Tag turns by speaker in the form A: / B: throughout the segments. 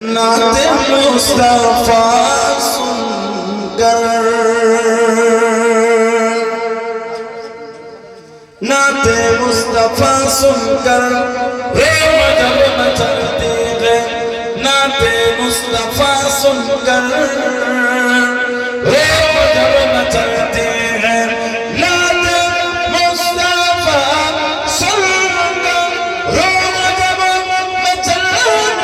A: नाते मुस्तफा सुनकर नाते मुस्तफा सुनकर रे मजब मचलती है नाते मुस्तफा सुनकर रे मजब मचलती है नाते मुस्तफा सुनकर रे मजब मचलती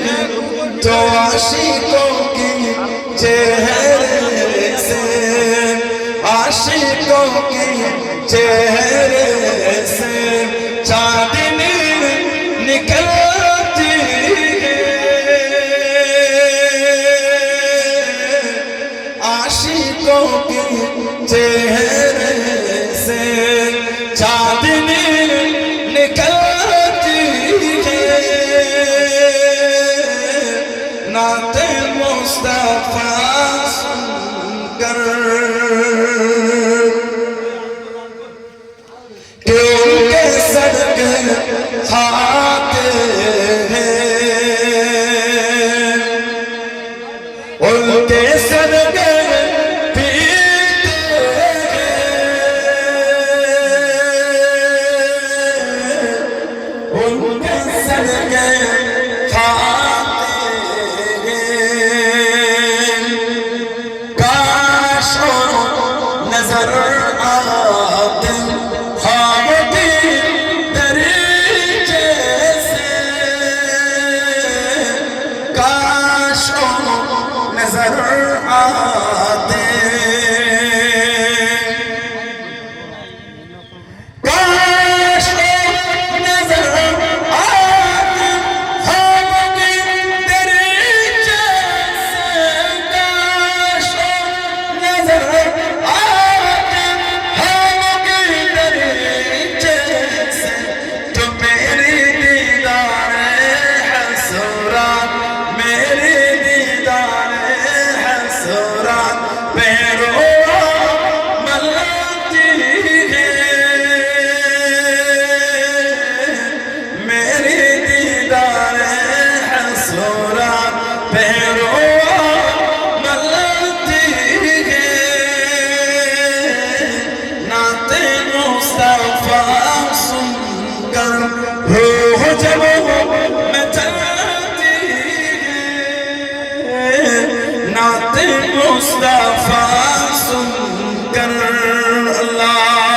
A: है तो आशिकों के चेहरे से आशिकों के चेहरे से चांदनी निकलती है आशिकों के चेहरे से चांदनी निकलती है नाते मुस्तफा सुनकर कि उनके सदके खाते हैं उनके सदके पीते हैं उनके सदके नजर आते ख्वाब के दरीचे से काश नजर आते काश नजर आते ख्वाब के दरीचे से काश नजर नाते मुस्तफा सुनकर अल्लाह